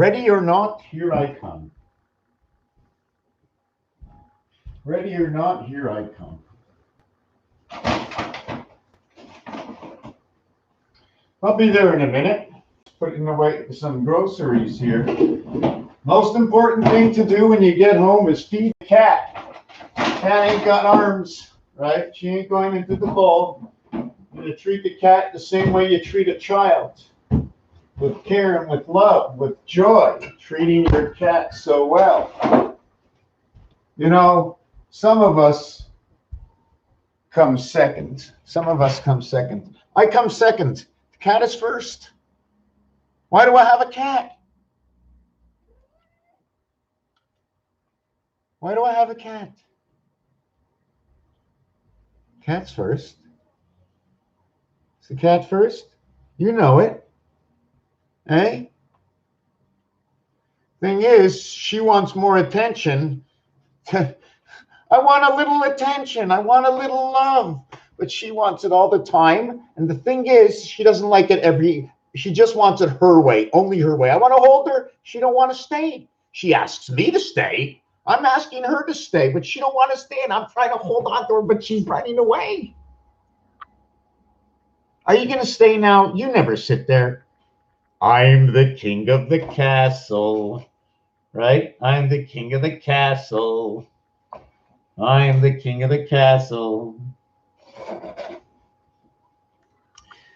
Ready or not, here I come. Ready or not, here I come. I'll be there in a minute. Putting away some groceries here. Most important thing to do when you get home is feed the cat. Cat ain't got arms, right? She ain't going into the bowl. You're gonna treat the cat the same way you treat a child. With care and with love, with joy, treating your cat so well. You know, some of us come second. Some of us come second. I come second. The cat is first. Why do I have a cat? Why do I have a cat? Cat's first. Is the cat first? You know it. Eh? Thing is, she wants more attention. I want a little attention. I want a little love. But she wants it all the time. And the thing is, she doesn't like it she just wants it her way, only her way. I want to hold her. She don't want to stay. She asks me to stay. I'm asking her to stay, but she don't want to stay. And I'm trying to hold on to her, but she's running away. Are you going to stay now? You never sit there. I'm the king of the castle, right? I'm the king of the castle. I'm the king of the castle.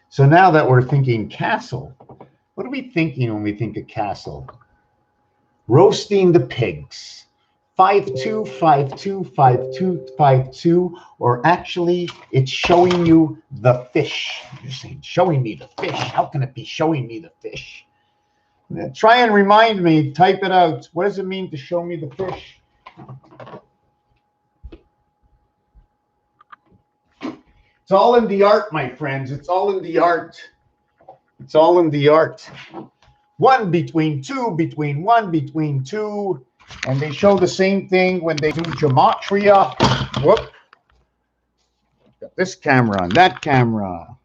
So now that we're thinking castle, what are we thinking when we think of castle? Roasting the pigs. 5-2, 5-2, 5-2, 5-2, or actually it's showing you the fish. You're saying, showing me the fish. How can it be showing me the fish? Try and remind me, type it out. What does it mean to show me the fish? It's all in the art, my friends. It's all in the art. It's all in the art. 1 between 2, between 1, between 2. And they show the same thing when they do gematria. Whoop. Got this camera and that camera.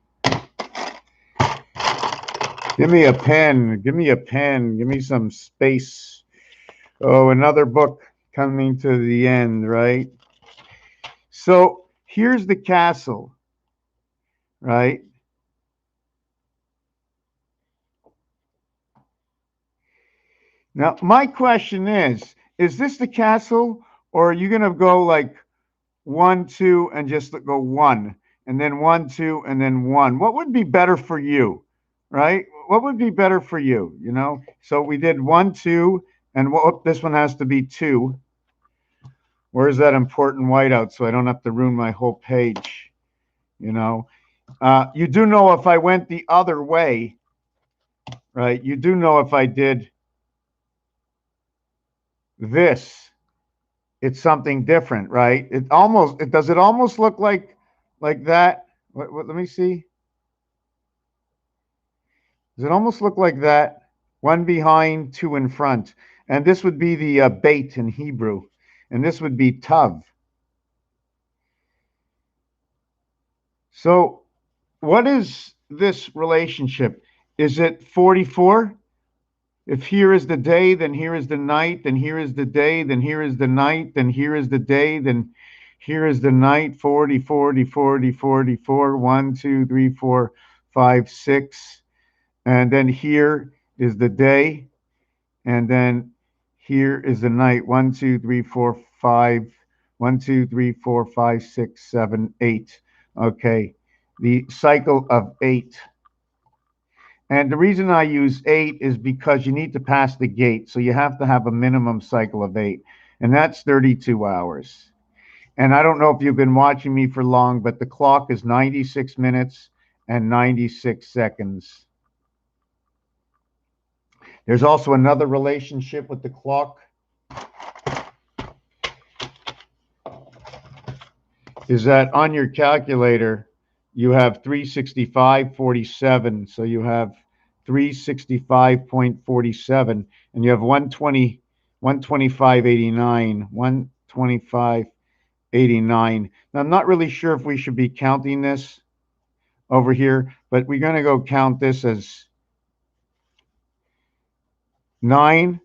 Give me a pen. Give me a pen. Give me some space. Oh, another book coming to the end, right? So here's the castle, right? Now, my question is this the castle, or are you going to go like 1, 2, and just go 1, and then 1, 2, and then 1? What would be better for you, right? What would be better for you, you know? So we did 1, 2, and this one has to be 2. Where's that important whiteout so I don't have to ruin my whole page, you know? You do know if I went the other way, right? You do know if I did this, it's something different, right? Does it almost look like that? Let me see. Does it almost look like that? 1 behind, 2 in front. And this would be the bait in Hebrew. And this would be tav. So what is this relationship? Is it 44? If here is the day, then here is the night, then here is the day, then here is the night, then here is the day, then here is the night. 40, 40, 40, 44, 1, 2, 3, 4, 5, 6. And then here is the day. And then here is the night. 1, 2, 3, 4, 5. 1, 2, 3, 4, 5, 6, 7, 8. Okay. The cycle of 8. And the reason I use 8 is because you need to pass the gate. So you have to have a minimum cycle of 8. And that's 32 hours. And I don't know if you've been watching me for long, but the clock is 96 minutes and 96 seconds. There's also another relationship with the clock. Is that on your calculator, you have 365.47. So you have 365.47, and you have 125.89, 125.89. Now, I'm not really sure if we should be counting this over here, but we're going to go count this as 9,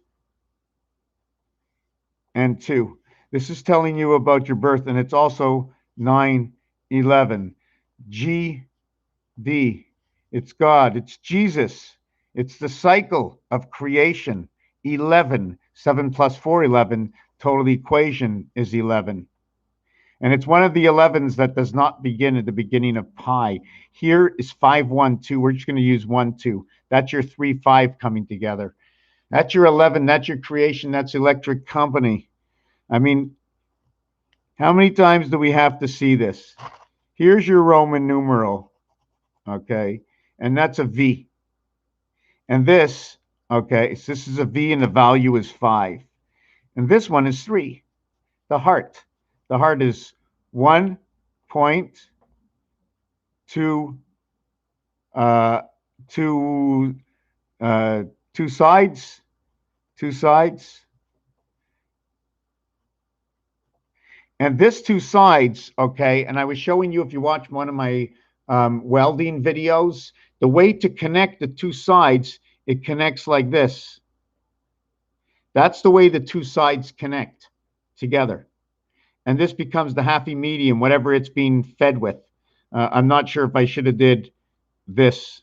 and 2. This is telling you about your birth, and it's also 9, 11. G, D. It's God. It's Jesus. It's the cycle of creation. 11. 7 plus 4, 11. Total equation is 11. And it's one of the 11s that does not begin at the beginning of pi. Here is 5, 1, 2. We're just going to use 1, 2. That's your 3, 5 coming together. That's your 11. That's your creation. That's electric company. I mean, how many times do we have to see this? Here's your Roman numeral, okay? And that's a V. And this, okay, so this is a V and the value is 5. And this one is 3, the heart. The heart is 1.2, two sides, and this 2 sides, okay, and I was showing you, if you watch one of my welding videos, the way to connect the 2 sides, it connects like this. That's the way the 2 sides connect together. And this becomes the happy medium, whatever it's being fed with. I'm not sure if I should have did this,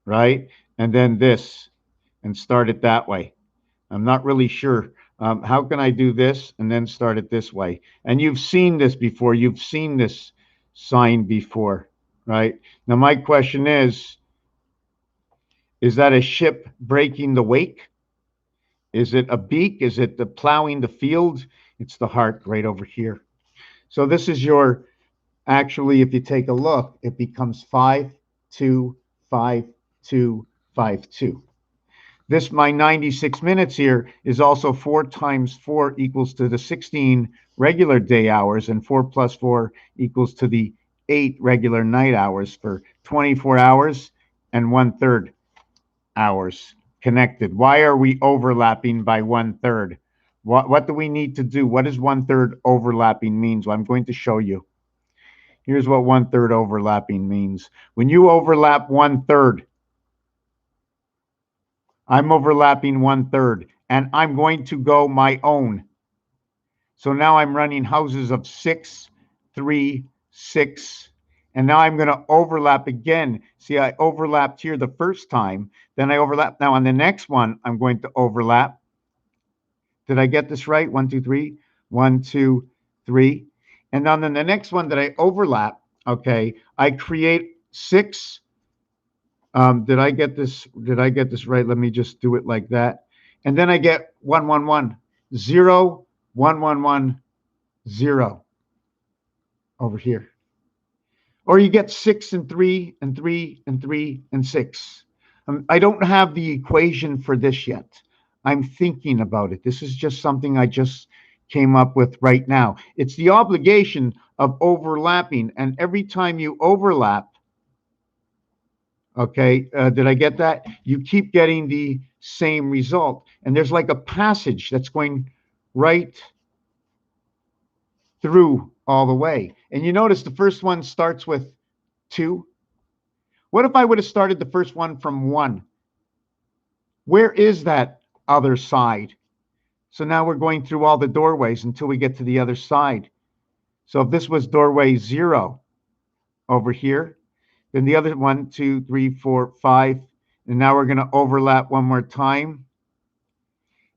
right? And then this, and start it that way. I'm not really sure. How can I do this and then start it this way? And you've seen this before. You've seen this sign before, right? Now, my question is that a ship breaking the wake? Is it a beak? Is it the plowing the field? It's the heart right over here. So this is your, actually, if you take a look, it becomes 5, 2, 5, 2, 5, 2. This, my 96 minutes here, is also 4 times 4 equals to the 16 regular day hours, and 4 plus 4 equals to the 8 regular night hours for 24 hours and 1/3 hours connected. Why are we overlapping by 1/3? What do we need to do? What does 1/3 overlapping means? Well, I'm going to show you. Here's what 1/3 overlapping means. When you overlap 1/3, I'm overlapping 1/3, and I'm going to go my own. So now I'm running houses of 6, 3, 6, and now I'm going to overlap again. See, I overlapped here the first time, then I overlap. Now on the next one, I'm going to overlap. Did I get this right? 1, 2, 3. 1, 2, 3. And then on the next one that I overlap, okay, I create 6. Did I get this? Did I get this right? Let me just do it like that. And then I get 1, 1, 1, 0, 1, 1, 1, 0 over here. Or you get 6 and 3 and 3 and 3 and 6. I don't have the equation for this yet. I'm thinking about it. This is just something I just came up with right now. It's the obligation of overlapping. And every time you overlap, okay, did I get that? You keep getting the same result. And there's like a passage that's going right through all the way. And you notice the first one starts with 2. What if I would have started the first one from 1? Where is that other side? So now we're going through all the doorways until we get to the other side. So if this was doorway 0 over here, then the other 1, 2, 3, 4, 5, and now we're going to overlap one more time.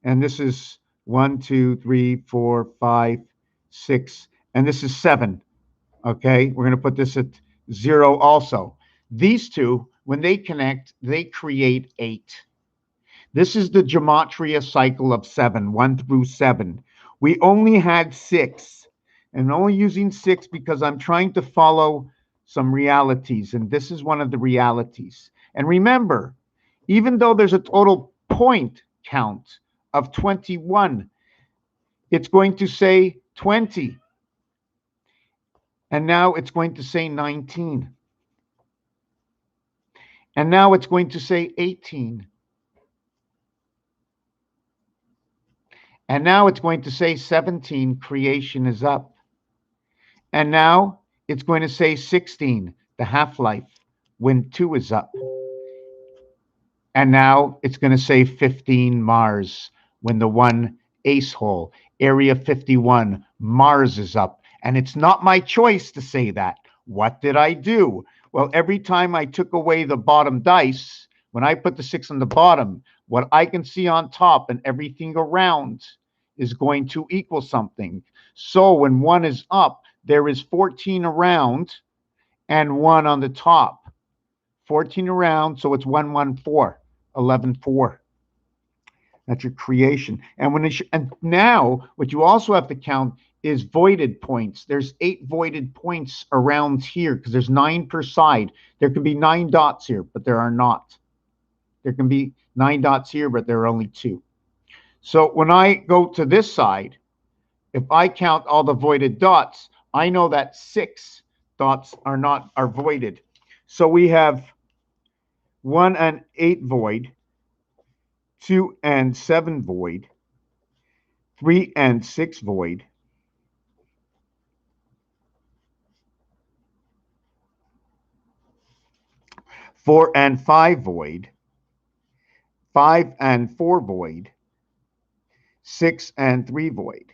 And this is 1, 2, 3, 4, 5, 6, and this is 7. Okay, we're going to put this at 0 also. These two, when they connect, they create 8. This is the gematria cycle of 7, 1 through 7. We only had 6, and I'm only using 6 because I'm trying to follow some realities, and this is one of the realities. And remember, even though there's a total point count of 21, it's going to say 20. And now it's going to say 19. And now it's going to say 18. And now it's going to say 17, creation is up. And now it's going to say 16, the half-life, when 2 is up. And now it's going to say 15 Mars when the one ace hole, area 51, Mars is up. And it's not my choice to say that. What did I do? Well, every time I took away the bottom dice, when I put the 6 on the bottom, what I can see on top and everything around is going to equal something. So when 1 is up, there is 14 around and 1 on the top. 14 around, so it's 114, 11-4. That's your creation. And and now what you also have to count is voided points. There's 8 voided points around here because there's 9 per side. There can be 9 dots here, but there are not. There can be 9 dots here, but there are only 2. So when I go to this side, if I count all the voided dots, I know that 6 dots are voided. So we have 1 and 8 void, 2 and 7 void, 3 and 6 void, 4 and 5 void, 5 and 4 void, 6 and 3 void.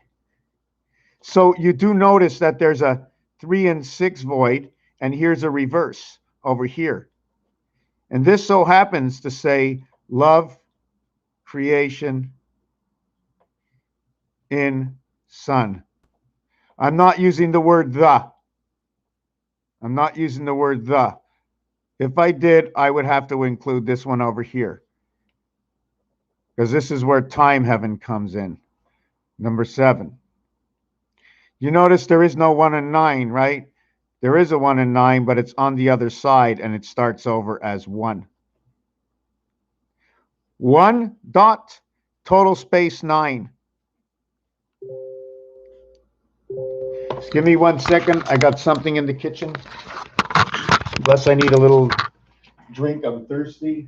So you do notice that there's a 3 and 6 void, and here's a reverse over here. And this so happens to say love, creation, in sun. I'm not using the word the. I'm not using the word the. If I did, I would have to include this one over here, because this is where time heaven comes in. Number 7. You notice there is no 1 and 9, right? There is a 1 and 9, but it's on the other side, and it starts over as 1. 1 dot, total space 9. Just give me 1 second. I got something in the kitchen. Unless I need a little drink, I'm thirsty.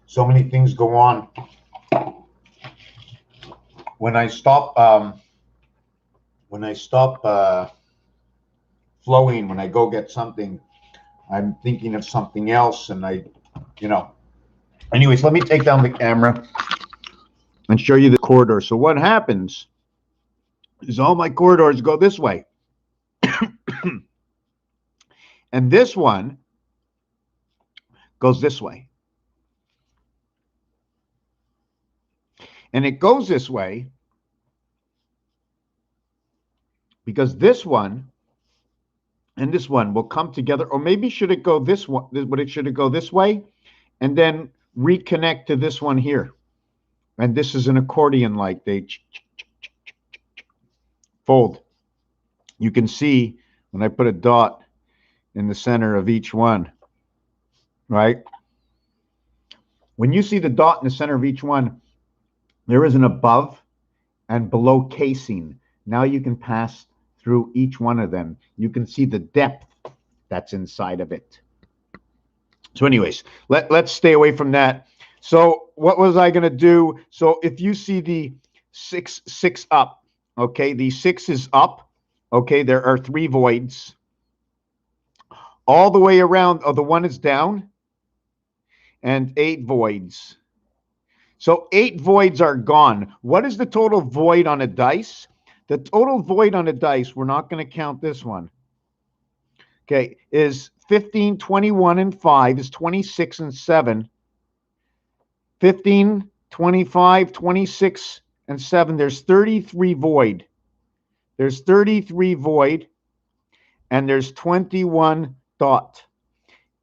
So many things go on. When I stop flowing, when I go get something, I'm thinking of something else, and Anyways, let me take down the camera and show you the corridor. So what happens is all my corridors go this way. And this one goes this way. And it goes this way because this one and this one will come together. Or maybe should it go this one? Should it go this way and then reconnect to this one here? And this is an accordion, like they fold. You can see when I put a dot in the center of each one, right? When you see the dot in the center of each one, there is an above and below casing. Now you can pass through each one of them. You can see the depth that's inside of it. So anyways, let's stay away from that. So what was I going to do? So if you see the 6 up, okay, the 6 is up, okay, there are 3 voids. All the way around, the 1 is down, and 8 voids. So 8 voids are gone. What is the total void on a dice? The total void on a dice, we're not going to count this one, okay, is 15, 21, and 5 is 26 and 7. 15 25, 26, and 7. There's 33 void. There's 33 void, and there's 21 dot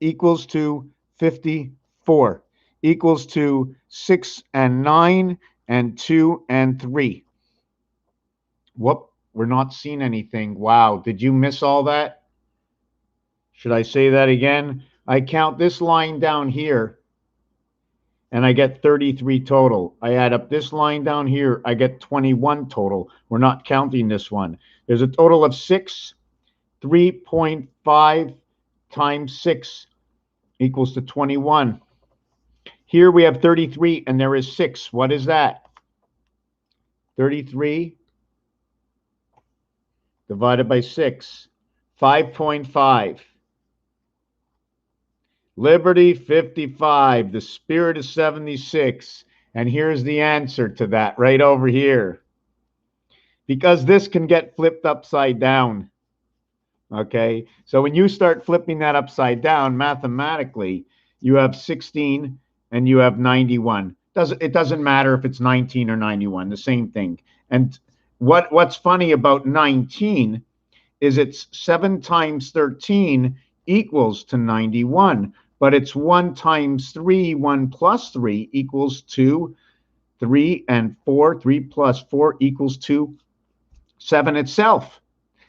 equals to 54, equals to 6 and 9 and 2 and 3. Whoop, we're not seeing anything. Wow, did you miss all that? Should I say that again? I count this line down here, and I get 33 total. I add up this line down here, I get 21 total. We're not counting this one. There's a total of 6. 3.5 times 6 equals to 21. Here we have 33, and there is 6. What is that? 33 divided by 6. 5.5. Liberty 55. The spirit is 76. And here's the answer to that right over here. Because this can get flipped upside down. Okay, so when you start flipping that upside down mathematically, you have 16 and you have 91. It doesn't matter if it's 19 or 91, the same thing. And what's funny about 19 is it's 7 times 13 equals to 91, but it's 1 times 3, 1 plus 3 equals to 3 and 4. 3 plus 4 equals to 7 itself.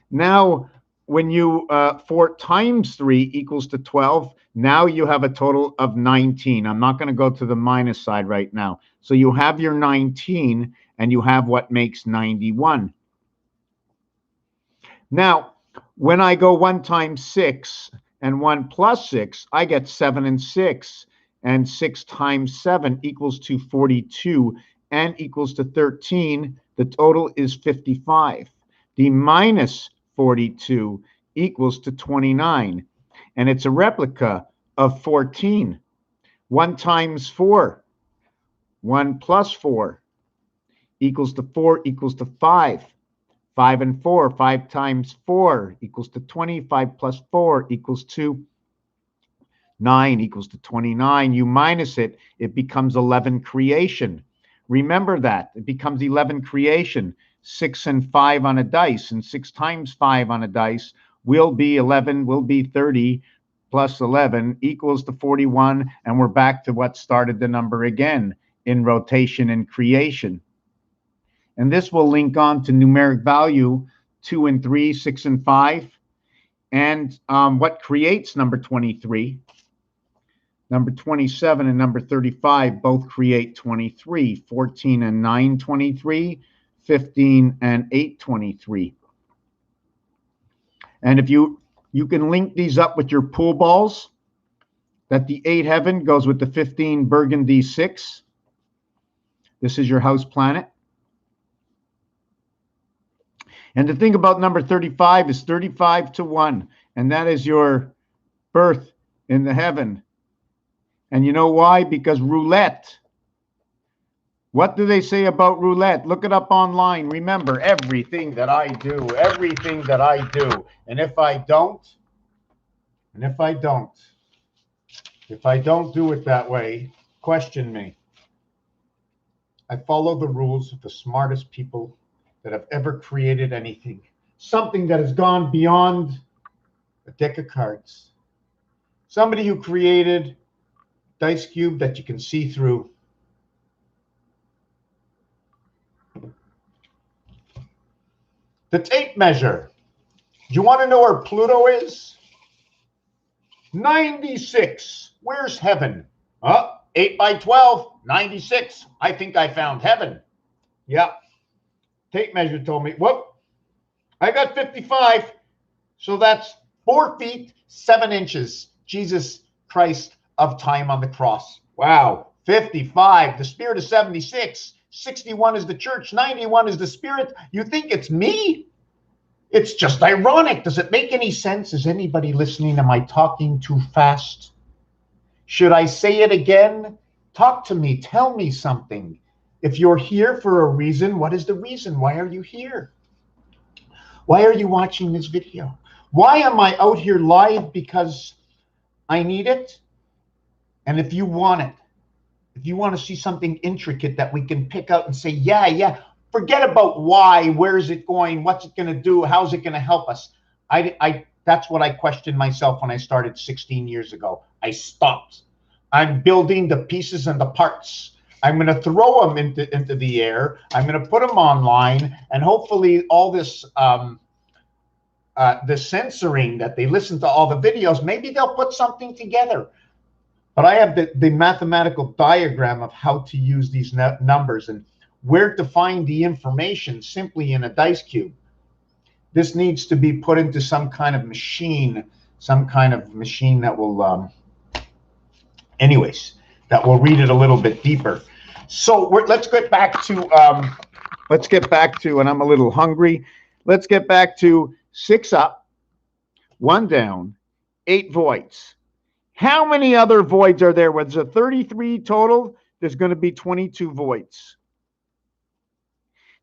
Now, when you 4 times 3 equals to 12, now you have a total of 19. I'm not going to go to the minus side right now. So you have your 19, and you have what makes 91. Now, when I go 1 times 6 and 1 plus 6, I get 7 and 6. And 6 times 7 equals to 42 and equals to 13. The total is 55. The minus 42 equals to 29, and it's a replica of 14. 1 times 4, 1 plus 4 equals to 4 equals to 5. 5 and 4, 5 times 4 equals to 20. 5 plus 4 equals to 9 equals to 29. You minus it, it becomes 11 creation. Remember that. It becomes 11 creation. 6 and 5 on a dice, and 6 times 5 on a dice will be 11, will be 30, plus 11 equals to 41, and we're back to what started the number again in rotation and creation. And this will link on to numeric value 2 and 3, 6 and 5, and what creates number 23. Number 27 and number 35 both create 23. 14 and 9, 23. 15 and 8, 23. And if you can link these up with your pool balls, that the 8 heaven goes with the 15 burgundy 6. This is your house planet. And the thing about number 35 is 35 to 1, and that is your birth in the heaven. And you know why? Because roulette. What do they say about roulette? Look it up online. Remember, everything that I do, everything that I do. And if I don't do it that way, question me. I follow the rules of the smartest people that have ever created anything. Something that has gone beyond a deck of cards. Somebody who created a dice cube that you can see through. The tape measure. Do you want to know where Pluto is? 96. Where's heaven? 8 by 12, 96. I think I found heaven. Yep. Tape measure told me, whoop, I got 55. So that's 4 feet, 7 inches. Jesus Christ of time on the cross. Wow. 55. The spirit is 76. 61 is the church, 91 is the spirit. You think it's me? It's just ironic. Does it make any sense? Is anybody listening? Am I talking too fast? Should I say it again? Talk to me. Tell me something. If you're here for a reason, what is the reason? Why are you here? Why are you watching this video? Why am I out here live? Because I need it. And if you want it, if you want to see something intricate that we can pick out and say, yeah, forget about why, where is it going, what's it going to do, how's it going to help us. That's what I questioned myself when I started 16 years ago. I stopped. I'm building the pieces and the parts. I'm going to throw them into the air. I'm going to put them online, and hopefully all this the censoring that they listen to all the videos, maybe they'll put something together. But I have the mathematical diagram of how to use these numbers and where to find the information simply in a dice cube. This needs to be put into some kind of machine that will, anyways, that will read it a little bit deeper. So let's get back to, and I'm a little hungry. Let's get back to 6 up, 1 down, 8 voids. How many other voids are there? Was it 33 total? There's going to be 22 voids.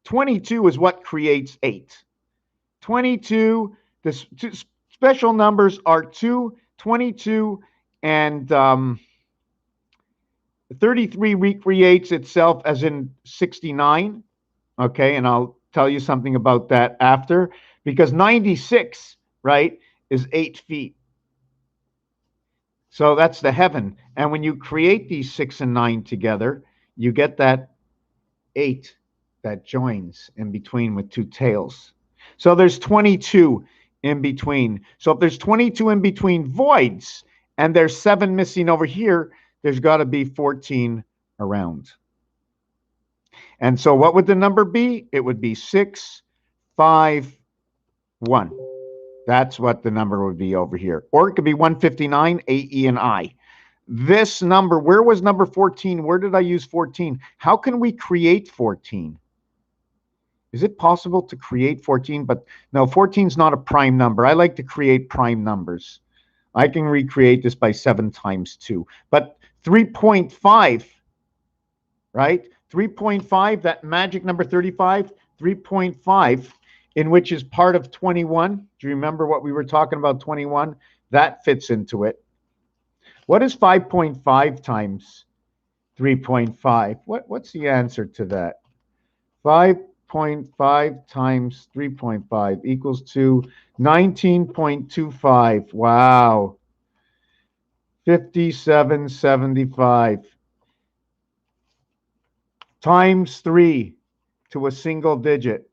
22 is what creates 8. 22, the special numbers are 2, 22, and 33 recreates itself as in 69. Okay, and I'll tell you something about that after, because 96, right, is 8 feet. So that's the heaven. And when you create these 6 and 9 together, you get that 8 that joins in between with 2 tails. So there's 22 in between. So if there's 22 in between voids and there's 7 missing over here, there's got to be 14 around. And so what would the number be? It would be 6, 5, 1. That's what the number would be over here. Or it could be 159, A, E, and I. This number, where was number 14? Where did I use 14? How can we create 14? Is it possible to create 14? But no, 14 is not a prime number. I like to create prime numbers. I can recreate this by 7 times 2. But 3.5, right? 3.5, that magic number 35, 3.5, in which is part of 21. Do you remember what we were talking about, 21? That fits into it. What is 5.5 times 3.5? What's the answer to that? 5.5 times 3.5 equals to 19.25. Wow. 5775. Times 3 to a single digit.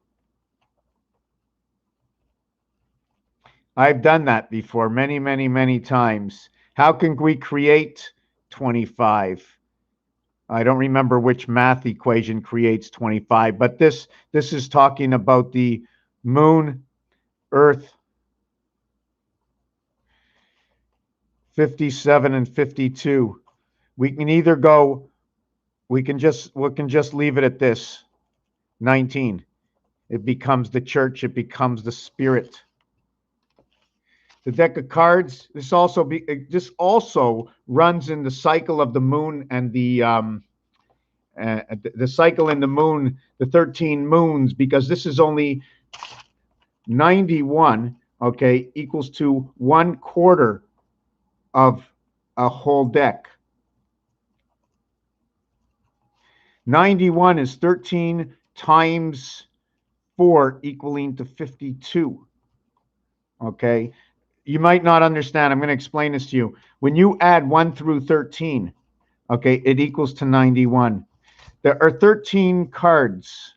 I've done that before many, many, many times. How can we create 25? I don't remember which math equation creates 25, but this is talking about the moon, Earth, 57 and 52. We can either go, we can just leave it at this, 19. It becomes the church, it becomes the spirit. The deck of cards, this also runs in the cycle of the moon and the cycle in the moon, the 13 moons, because this is only 91, okay, equals to 1/4 of a whole deck. 91 is 13 times 4 equaling to 52. Okay, you might not understand. I'm going to explain this to you. When you add 1 through 13, okay, it equals to 91. There are 13 cards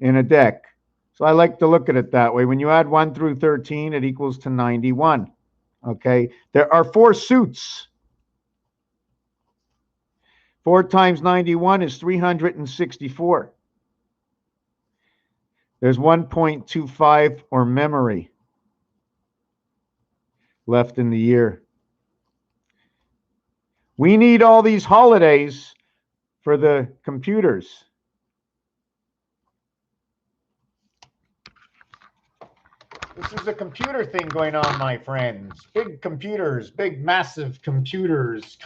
in a deck. So I like to look at it that way. When you add 1 through 13, it equals to 91. Okay, there are 4 suits. 4 times 91 is 364. There's 1.25 or memory left in the year. We need all these holidays for the computers. This is a computer thing going on, my friends. Big computers, big, massive computers.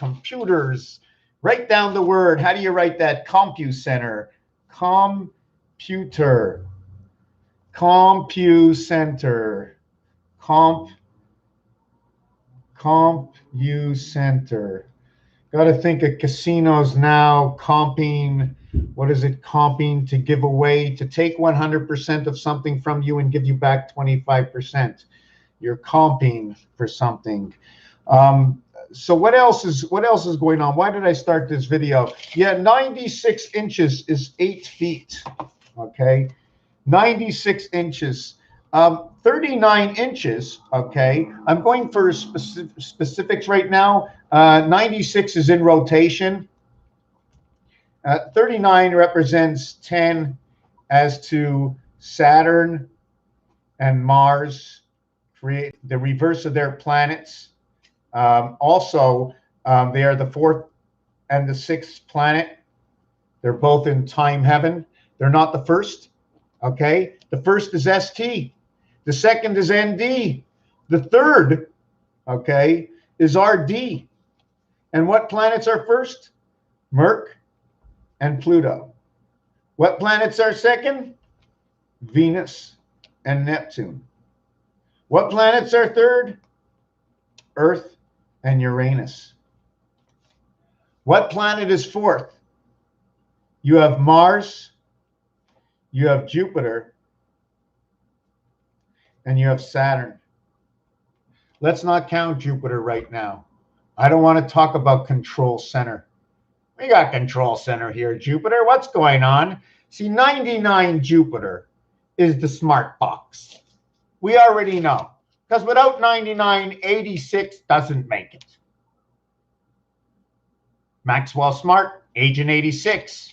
Write down the word. How do you write that? CompuCenter. Computer. CompuCenter. CompuCenter. Got to think of casinos now, comping. What is it comping? To give away, to take 100% of something from you and give you back 25%. You're comping for something. So what else is going on? Why did I start this video? Yeah, 96 inches is 8 feet. Okay, 96 inches. 39 inches, okay. I'm going for specifics right now. 96 is in rotation. 39 represents 10 as to Saturn and Mars, create the reverse of their planets. Also, they are the fourth and the sixth planet. They're both in time heaven. They're not the first, okay? The first is ST. The second is ND. The third, okay, is RD. And what planets are first? Merc and Pluto. What planets are second? Venus and Neptune. What planets are third? Earth and Uranus. What planet is fourth? You have Mars, you have Jupiter, and you have Saturn. Let's not count Jupiter right now. I don't want to talk about control center. We got control center here, Jupiter. What's going on? See, 99 Jupiter is the smart box. We already know. Because without 99, 86 doesn't make it. Maxwell Smart, Agent 86.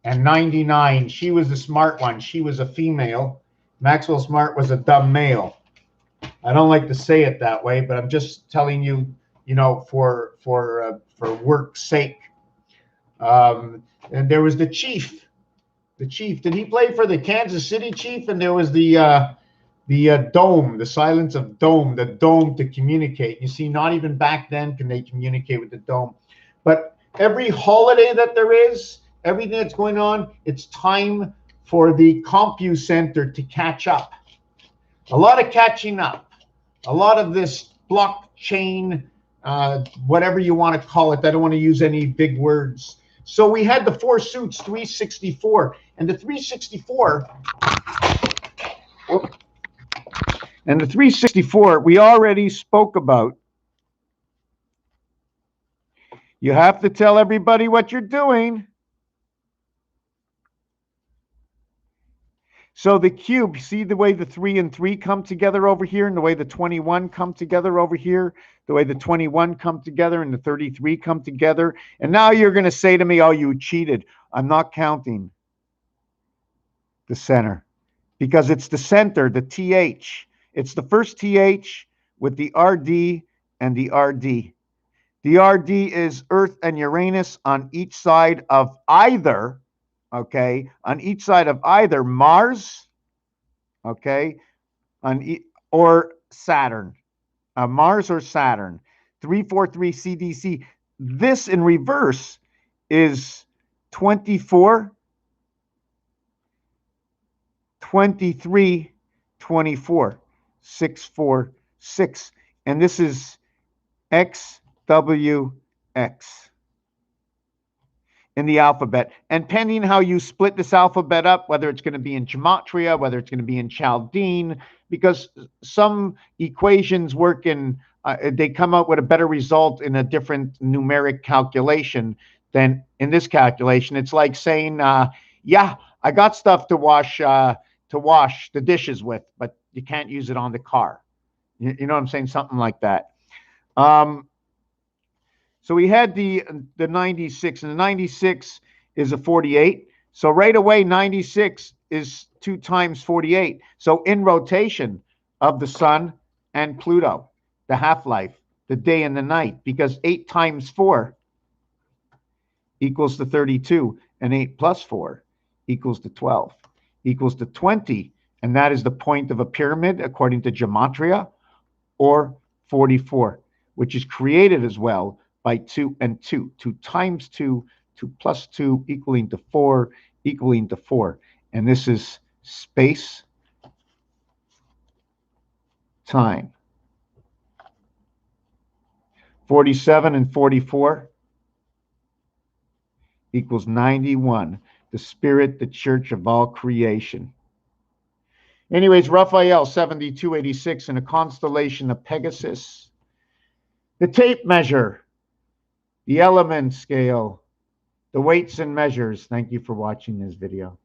And 99, she was the smart one. She was a female. Maxwell Smart was a dumb male. I don't like to say it that way, but I'm just telling you, you know, for work's sake. And there was the Chief. The Chief, did he play for the Kansas City Chief? And there was the dome, the silence of dome, the dome to communicate. You see, not even back then can they communicate with the dome. But every holiday that there is, everything that's going on, it's time for the CompuCenter to catch up. A lot of catching up. A lot of this blockchain, whatever you want to call it. I don't want to use any big words. So we had the 4 suits, 364. And the 364... And the 364, we already spoke about. You have to tell everybody what you're doing. So the cube, see the way the 3 and 3 come together over here, and the way the 21 come together over here, the way the 21 come together and the 33 come together. And now you're going to say to me, oh, you cheated. I'm not counting the center because it's the center, the TH. It's the first TH with the RD and the RD. The RD is Earth and Uranus on each side of either, okay, on each side of either Mars, okay, or Saturn, Mars or Saturn. 343 CDC. This in reverse is 24, 23, 24, 646. And this is XWX in the alphabet. And pending how you split this alphabet up, whether it's going to be in gematria, whether it's going to be in Chaldean, because some equations work in, they come out with a better result in a different numeric calculation than in this calculation. It's like saying, yeah, I got stuff to wash the dishes with, but you can't use it on the car. You know what I'm saying? Something like that. So we had the 96, and the 96 is a 48. So right away, 96 is 2 times 48. So in rotation of the sun and Pluto, the half-life, the day and the night, because 8 times 4 equals to 32, and 8 plus 4 equals to 12, equals to 20, and that is the point of a pyramid according to gematria, or 44, which is created as well by 2 and 2. 2 times 2, 2 plus 2 equaling to 4, equaling to 4. And this is space, time. 47 and 44 equals 91. The spirit, the church of all creation. Anyways, Raphael 7286 in a constellation of Pegasus. The tape measure, the element scale, the weights and measures. Thank you for watching this video.